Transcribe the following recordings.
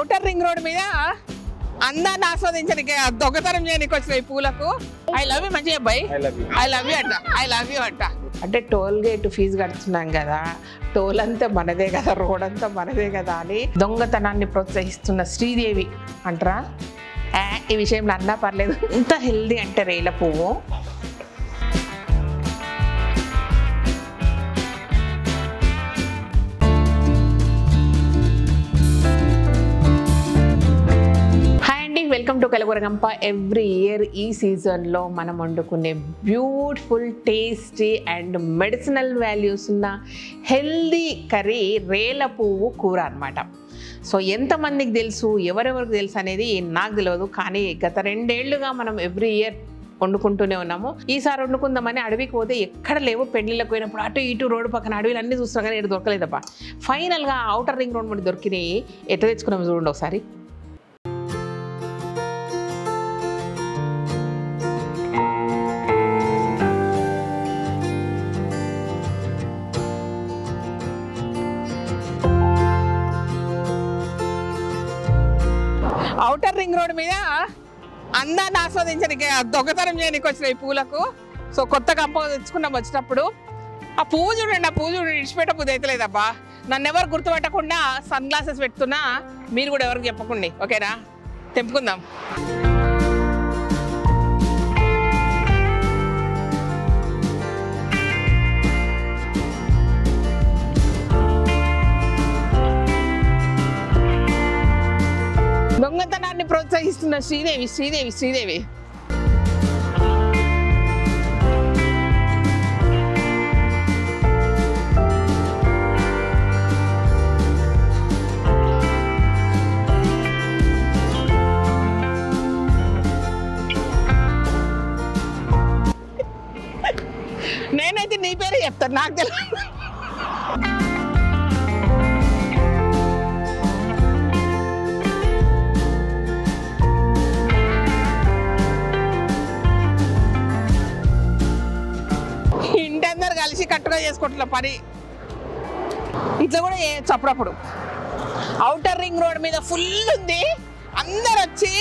Outer ring road మీద అందాన్ని ఆస్వాదించడానికి దొంగతనం చేయడానికి వచ్చిన ఈ పూలకు ఐ లవ్ యూ మంచిగా అబ్బాయి ఐ లవ్ యూ అంట ఐ లవ్ యూ అంట. అంటే టోల్ గేట్ ఫీజు కడుతున్నాం కదా, టోల్ అంతా మనదే కదా, రోడ్ అంతా మనదే కదా అని దొంగతనాన్ని ప్రోత్సహిస్తున్న శ్రీదేవి అంటారా. ఈ విషయంలో అన్నా పర్లేదు. ఇంత హెల్దీ అంటే రేల పువ్వు. Welcome to Kalagooragampa. Every year ఈ సీజన్లో మనం వండుకునే beautiful tasty and medicinal values ఉన్న హెల్దీ కర్రీ రేల పువ్వు కూర అనమాట. సో ఎంతమందికి తెలుసు, ఎవరెవరికి తెలుసు అనేది నాకు తెలియదు, కానీ గత 2 ఏళ్లుగా మనం ఎవ్రీ ఇయర్ వండుకుంటూనే ఉన్నాము. ఈసారి వండుకుందామని అడవికి పోతే ఎక్కడ లేవు. పెళ్లిళ్ళకి పోయినప్పుడు అటు ఇటు రోడ్డు పక్కన అడవిలు అన్నీ చూస్తాం కానీ ఎటు దొరకలేదబ్బా. ఫైనల్గా ఔటర్ రింగ్ రోడ్ మీద దొరికినాయి. ఎట్లా తెచ్చుకున్నాము చూడండి ఒకసారి. ఔటర్ రింగ్ రోడ్ మీద అందాన్ని ఆస్వాదించడానికి దొంగతనం చేయడానికి వచ్చిన ఈ పూలకు సో కొత్త కంప తెచ్చుకున్నాం. వచ్చినప్పుడు ఆ పువ్వు చూడండి, ఆ పువ్వు చూడండి, ఇడిచిపెట్ట పువ్వు అవుతలేదబ్బా. నన్ను ఎవరు గుర్తుపెట్టకుండా సన్ గ్లాసెస్ పెడుతున్నా, మీరు కూడా ఎవరికి చెప్పకండి ఓకేనా. తెంపుకుందాం. దొంగతనాన్ని ప్రోత్సహిస్తున్న శ్రీదేవి శ్రీదేవి శ్రీదేవి. నేనైతే నీ పేరే చెప్తాను, నాకు తెలియదు. ఇంటందరు కలిసి కట్టుగా చేసుకుంటున్న పని ఇట్లా కూడా చేయొచ్చు అప్పుడప్పుడు. ఔటర్ రింగ్ రోడ్ మీద ఫుల్ ఉంది, అందరు వచ్చి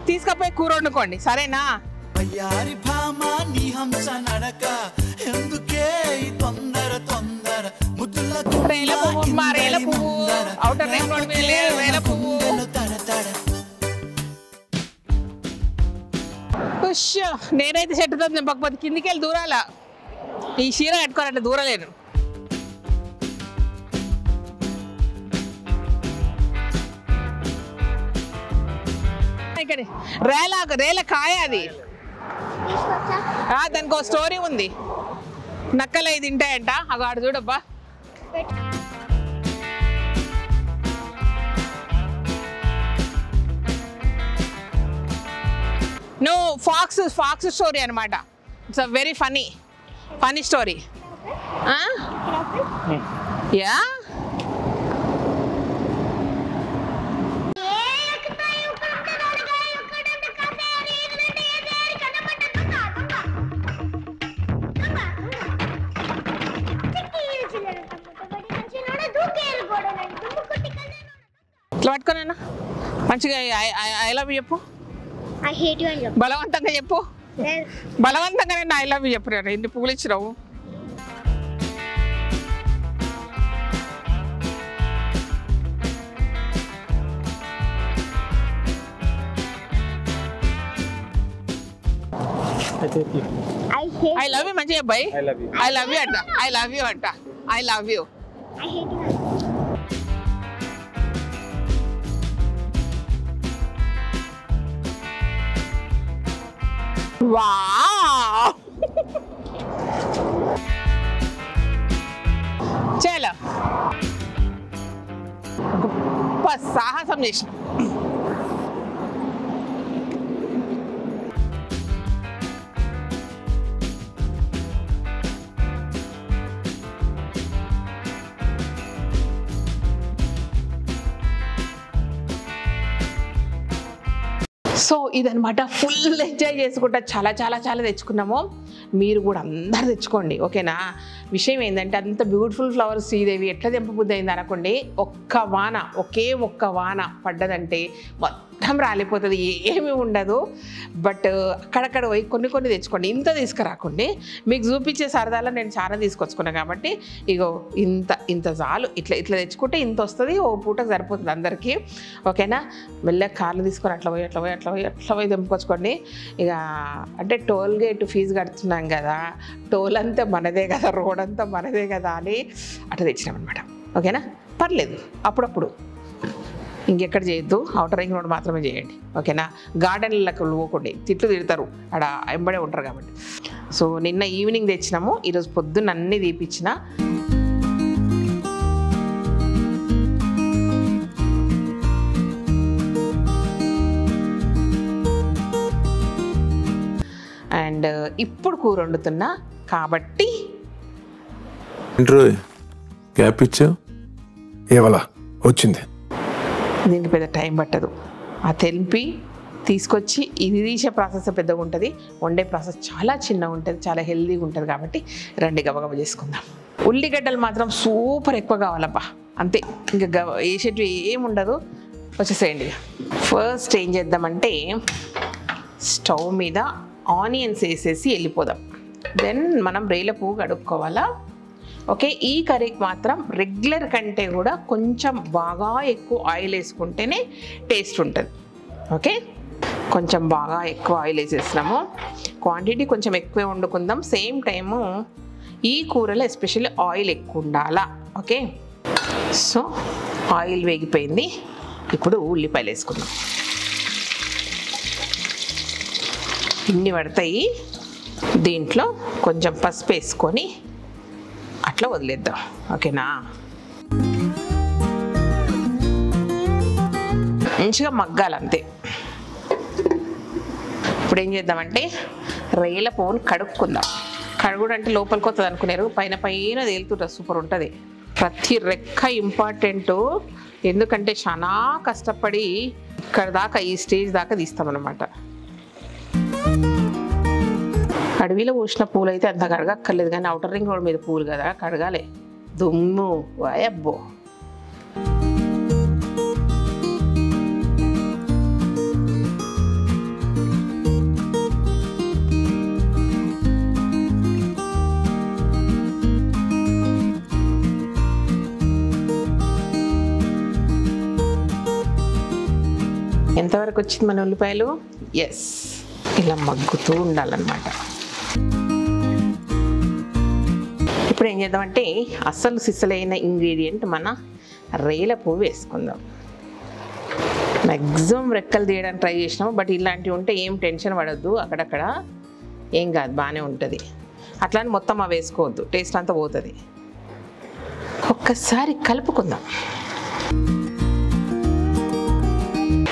తీసుకపోయి కూర వండుకోండి సరేనా. రేల పువ్వు మా రేల పువ్వు, ఔటర్ రింగ్ రోడ్ మీద రేల పువ్వు. నేనైతే చెట్టుతో నింపకపోతే కిందికి వెళ్ళి దూరాల. ఈ చీర కట్టుకోవాలంటే దూరలేను. ఇక్కడ రేల కాయ అది, దానికి ఒక స్టోరీ ఉంది. నక్కలు ఇది తింటాయంట. అగో ఆడు చూడబ్బా. No, fox story అనమాట. It's a very funny story. Yeah. ఇట్లా పట్టుకోనన్నా మంచిగా ఐ లవ్ యూ చెప్పు. I hate you అని చెప్పు. బలవంతంగా చెప్పు. బలవంతంగా నేను ఐ లవ్ యూ చెప్పు. నేను ఇన్ని పువ్వులు ఇచ్చినావు. ఐ లవ్ యూ మంచిగా అబ్బాయి. ఐ లవ్ యూ అంట ఐ లవ్ యూ అంట I love you. I hate you. Wow చలో గొప్ప సాహసం చేసిన. సో ఇదనమాట ఫుల్ ఎంజాయ్ చేసుకుంటా చాలా చాలా చాలా తెచ్చుకున్నాము. మీరు కూడా అందరు తెచ్చుకోండి, ఓకేనా? విషయం ఏంటంటే అంత బ్యూటిఫుల్ ఫ్లవర్స్ శ్రీదేవి ఎట్లా తెంపబుద్ధి అయింది అనుకోండి. ఒకే ఒక్క వాన పడ్డదంటే మొత్తం రాలిపోతుంది, ఏమీ ఉండదు. బట్ అక్కడక్కడ పోయి కొన్ని తెచ్చుకోండి, ఇంత తీసుకురాకండి. మీకు చూపించే సరదాలో నేను చాలా తీసుకొచ్చుకున్నాను కాబట్టి ఇగో ఇంత చాలు. ఇట్లా తెచ్చుకుంటే ఇంత వస్తుంది, ఓ పూటకు సరిపోతుంది అందరికీ, ఓకేనా? మెల్లగా కార్లు తీసుకొని అట్లా పోయి తెంపుకొచ్చుకోండి. ఇక అంటే టోల్ గేట్ ఫీజు కడుతున్నాం కదా, టోల్ అంతా మనదే కదా, రోడ్ అంతా మనదే కదా అని అట్లా తెచ్చినామన్నమాట, ఓకేనా? పర్లేదు, అప్పుడప్పుడు ఇంకెక్కడ చేయొద్దు, అవుటర్ రింగ్ రోడ్ మాత్రమే చేయండి, ఓకేనా? గార్డెన్లకు పోకండి, తిడతారు, అక్కడ ఎంబడే ఉంటారు కాబట్టి. సో నిన్న ఈవినింగ్ తెచ్చినాము, ఈరోజు పొద్దున్న అన్నీ తీపిచ్చిన. అండ్ ఇప్పుడు కూర వండుతున్నా కాబట్టి గ్యాప్ ఇచ్చావు, ఏవలా వచ్చింది. దీనికి పెద్ద టైం పట్టదు, ఆ తెంపి తీసుకొచ్చి ఇది తీసే ప్రాసెస్ పెద్దగా ఉంటుంది, వండే ప్రాసెస్ చాలా చిన్నగా ఉంటుంది, చాలా హెల్తీగా ఉంటుంది. కాబట్టి రండి గబగబ చేసుకుందాం. ఉల్లిగడ్డలు మాత్రం సూపర్ ఎక్కువ కావాలబ్బా, అంతే, ఇంకా వేసేటివి ఏముండదు, వచ్చేసేయండి. ఫస్ట్ ఏం చేద్దామంటే స్టవ్ మీద ఆనియన్స్ వేసేసి వెళ్ళిపోదాం. దెన్ మనం రేల పువ్వు కడుక్కోవాలా, ఓకే? ఈ కర్రీకి మాత్రం రెగ్యులర్ కంటే కూడా కొంచెం బాగా ఎక్కువ ఆయిల్ వేసుకుంటేనే టేస్ట్ ఉంటుంది, ఓకే? కొంచెం బాగా ఎక్కువ ఆయిల్ వేసేసినాము, క్వాంటిటీ కొంచెం ఎక్కువే వండుకుందాం. సేమ్ టైము ఈ కూరలో ఎస్పెషల్లీ ఆయిల్ ఎక్కువ ఉండాలా, ఓకే? సో ఆయిల్ వేగిపోయింది, ఇప్పుడు ఉల్లిపాయలు వేసుకుందాం. ఇన్ని పడతాయి, దీంట్లో కొంచెం పసుపు వేసుకొని అట్లా వదిలేద్దాం, ఓకేనా? మంచిగా మగ్గాలంతే. ఇప్పుడు ఏం చేద్దామంటే రేల పువ్వును కడుక్కుందాం. కడుగుడు అంటే లోపలికి వస్తుంది అనుకున్నారు, పైన తేలుతుంటుంది, సూపర్ ఉంటుంది. ప్రతి రెక్క ఇంపార్టెంట్, ఎందుకంటే చాలా కష్టపడి ఇక్కడ దాకా ఈ స్టేజ్ దాకా తీస్తామన్నమాట. అడవిలో పూసిన పూలు అయితే అంత కడగక్కర్లేదు, కానీ అవుటర్ రింగ్ రోడ్ మీద పూలు కదా, కడగాలి, దుమ్ము వాయబ్బో. ఎంతవరకు వచ్చింది మన ఉల్లిపాయలు? ఎస్, ఇలా మగ్గుతూ ఉండాలన్నమాట. ఇప్పుడు ఏం చేద్దామంటే అస్సలు సిస్సలైన ఇంగ్రీడియంట్ మన రేల పువ్వు వేసుకుందాం. మ్యాక్సిమం రెక్కలు తీయడానికి ట్రై చేసినాము, బట్ ఇలాంటివి ఉంటే ఏం టెన్షన్ పడద్దు, అక్కడక్కడ ఏం కాదు, బాగానే ఉంటుంది. అట్లా అని మొత్తం అవి వేసుకోవద్దు, టేస్ట్ అంతా పోతుంది. ఒక్కసారి కలుపుకుందాం.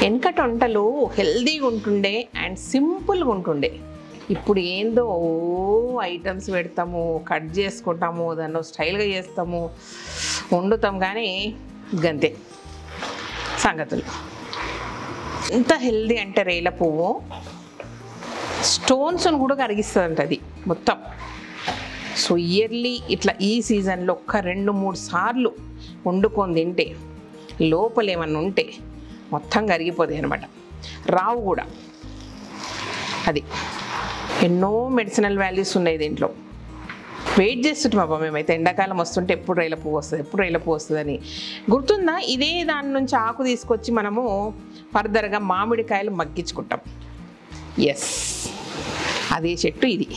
వెనకటి వంటలు హెల్దీగా ఉంటుండే అండ్ సింపుల్గా ఉంటుండే. ఇప్పుడు ఏందో ఐటమ్స్ పెడతాము, కట్ చేసుకుంటాము, దాన్ని స్టైల్గా చేస్తాము, వండుతాం, కానీ గంతే సంగతులు. ఎంత హెల్దీ అంటే రేల పువ్వు స్టోన్స్ను కూడా కరిగిస్తుందంట అది మొత్తం. సో ఇయర్లీ ఇట్లా ఈ సీజన్లో ఒక్క 2-3 సార్లు వండుకొని తింటే లోపల ఏమన్నా ఉంటే మొత్తం కరిగిపోతాయి అనమాట, రావు కూడా. అది ఎన్నో మెడిసినల్ వాల్యూస్ ఉన్నాయి దీంట్లో. వెయిట్ చేస్తుంటాం అబ్బా మేమైతే, ఎండాకాలం వస్తుంటే ఎప్పుడు రేల పువ్వు వస్తుందని. గుర్తుందా? ఇదే దాని నుంచి ఆకు తీసుకొచ్చి మనము ఫర్దర్గా మామిడికాయలు మగ్గించుకుంటాం. ఎస్, అదే చెట్టు ఇది.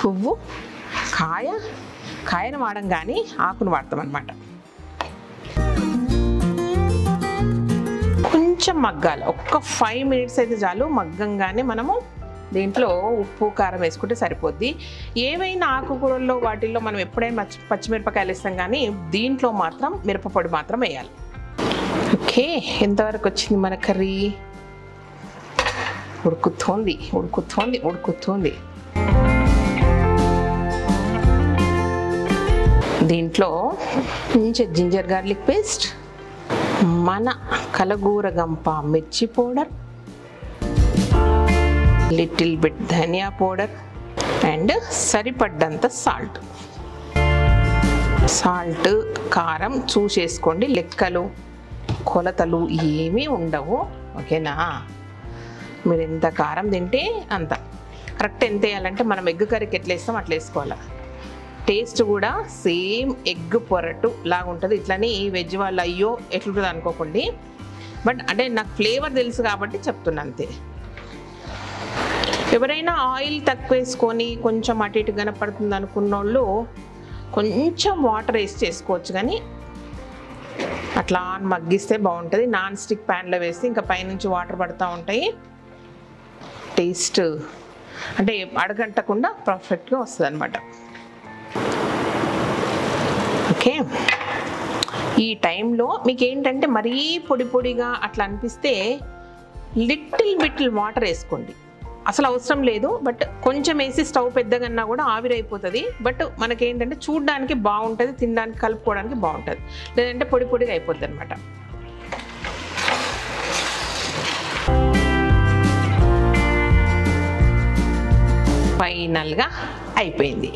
పువ్వు కాయను వాడం కానీ ఆకును వాడతాం అన్నమాట. కొంచెం మగ్గాలి, ఒక్క 5 మినిట్స్ అయితే చాలు. మగ్గంగానే మనము దీంట్లో ఉప్పు కారం వేసుకుంటే సరిపోద్ది. ఏవైనా ఆకుకూరల్లో వాటిల్లో మనం ఎప్పుడైనా పచ్చిమిరపకాయలు వేస్తాం, కానీ దీంట్లో మాత్రం మిరపపొడి మాత్రం వేయాలి. ఓకే, ఎంతవరకు వచ్చింది మన కర్రీ? ఉడుకుతోంది. దీంట్లో కొంచెం జింజర్ గార్లిక్ పేస్ట్, మన కలగూరగంప మిర్చి పౌడర్, లిటిల్ బిట్ ధనియా పౌడర్ అండ్ సరిపడ్డంత సాల్ట్. సాల్ట్ కారం చూసేసుకోండి, లెక్కలు కొలతలు ఏమీ ఉండవు. ఓకేనా? మీరు ఎంత కారం తింటే అంత కరెక్ట్. ఎంత వేయాలంటే మనం ఎగ్ కర్రీకి ఎట్లా వేస్తాం అట్లా వేసుకోవాలి. టేస్ట్ కూడా సేమ్ ఎగ్ పొరటు లాగా ఉంటుంది. ఇట్లని వెజ్ వాళ్ళు అయ్యో ఎట్లుంటుంది అనుకోకండి, బట్ అంటే నాకు ఫ్లేవర్ తెలుసు కాబట్టి చెప్తున్నా అంతే. ఎవరైనా ఆయిల్ తక్కువ వేసుకొని కొంచెం అటు ఇటు కనపడుతుంది అనుకున్న వాళ్ళు కొంచెం వాటర్ వేసి చేసుకోవచ్చు, కానీ అట్లా మగ్గిస్తే బాగుంటుంది. నాన్ స్టిక్ ప్యాన్లో వేస్తే ఇంకా పైనుంచి వాటర్ పడుతూ ఉంటాయి. టేస్ట్ అంటే అడగంటకుండా పర్ఫెక్ట్గా వస్తుంది అన్నమాట. ఓకే, ఈ టైంలో మీకు ఏంటంటే మరీ పొడి పొడిగా అట్లా అనిపిస్తే లిటిల్ బిట్ వాటర్ వేసుకోండి. అసలు అవసరం లేదు, బట్ కొంచెం వేసి స్టవ్ పెద్దగన్నా కూడా ఆవిరైపోతుంది. బట్ మనకేంటంటే చూడడానికి బాగుంటుంది, తినడానికి కలుపుకోవడానికి బాగుంటుంది. లేదంటే పొడి పొడిగా అయిపోతుంది అనమాట. ఫైనల్గా అయిపోయింది.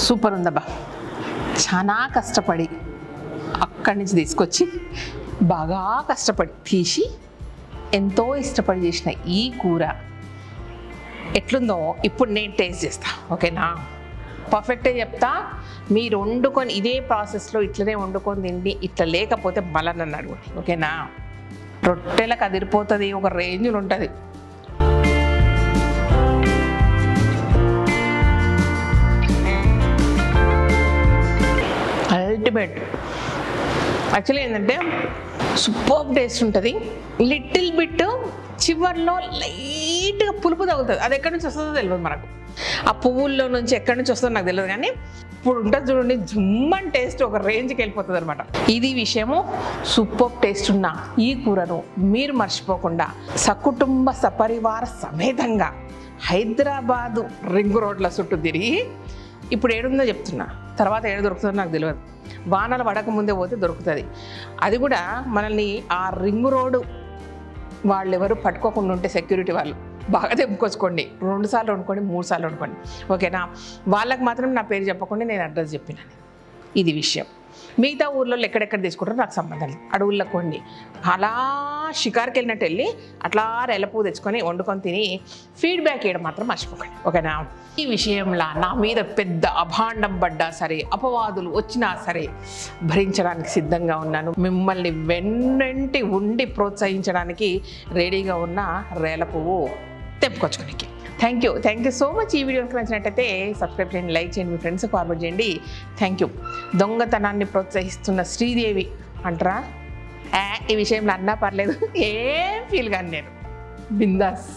సూపర్ ఉందబ్బా. చాలా కష్టపడి అక్కడి నుంచి తీసుకొచ్చి బాగా కష్టపడి తీసి ఎంతో ఇష్టపడి చేసిన ఈ కూర ఎట్లుందో ఇప్పుడు నేను టేస్ట్ చేస్తా. ఓకేనా? పర్ఫెక్టే చెప్తా. మీరు వండుకొని ఇదే ప్రాసెస్లో ఇట్లనే వండుకొని తిండి, ఇట్లా లేకపోతే మళ్ళీ నన్ను అడుగుండి. ఓకేనా? రొట్టెలకు అదిరిపోతుంది, ఒక రేంజ్లో ఉంటుంది. అల్టిమేట్. యాక్చువల్లీ ఏంటంటే సూపర్ టేస్ట్ ఉంటుంది. లిటిల్ బిట్ చివర్లో లైట్గా పులుపు తగులుతుంది. అది ఎక్కడి నుంచి వస్తుందో తెలియదు మనకు. ఆ పువ్వుల్లో నుంచి ఎక్కడి నుంచి వస్తుందో నాకు తెలియదు, కానీ ఇప్పుడు ఉంటుంది చూడండి, జుమ్మన్ టేస్ట్ ఒక రేంజ్కి వెళ్ళిపోతుంది అనమాట. ఇది విషయము. సూపర్ టేస్ట్ ఉన్న ఈ కూరను మీరు మర్చిపోకుండా సకుటుంబ సపరివార సమేతంగా హైదరాబాదు రింగ్ రోడ్ల చుట్టూ తిరిగి, ఇప్పుడు ఏడుందో చెప్తున్నా, తర్వాత ఏడు దొరుకుతుందో నాకు తెలియదు. వానలు పడకముందే పోతే దొరుకుతుంది. అది కూడా మనల్ని ఆ రింగ్ రోడ్డు వాళ్ళు ఎవరు పట్టుకోకుండా ఉంటే సెక్యూరిటీ వాళ్ళు బాగా తెంపుకొచ్చుకోండి. 2 సార్లు వండుకోండి, 3 సార్లు వండుకోండి. ఓకేనా? వాళ్ళకి మాత్రం నా పేరు చెప్పకుండా నేను అడ్రస్ చెప్పినాను. ఇది విషయం. మిగతా ఊర్లో ఎక్కడెక్కడ తీసుకుంటారో నాకు సంబంధం లేదు. అడవుల్లో కొండి అలా షికార్కి వెళ్ళినట్టు వెళ్ళి అట్లా రెల పువ్వు తెచ్చుకొని వండుకొని తిని ఫీడ్బ్యాక్ ఇవ్వడం మాత్రం మర్చిపోకండి. ఓకేనా? ఈ విషయంలో నా మీద పెద్ద అభాండం పడ్డా సరే, అపవాదులు వచ్చినా సరే భరించడానికి సిద్ధంగా ఉన్నాను. మిమ్మల్ని వెన్నంటి ఉండి ప్రోత్సహించడానికి రెడీగా ఉన్న రేల పువ్వు తెంపుకొచ్చుకోనికి. Thank you so much. ఈ వీడియోకి నచ్చినట్టయితే సబ్స్క్రైబ్ చేయండి, లైక్ చేయండి, మీ ఫ్రెండ్స్కి ఫార్వర్డ్ చేయండి. Thank you. దొంగతనాన్ని ప్రోత్సహిస్తున్న శ్రీదేవి అంటారా? ఈ విషయంలో అన్నా పర్లేదు, ఏం ఫీల్ కాను నేను. బిందాస్.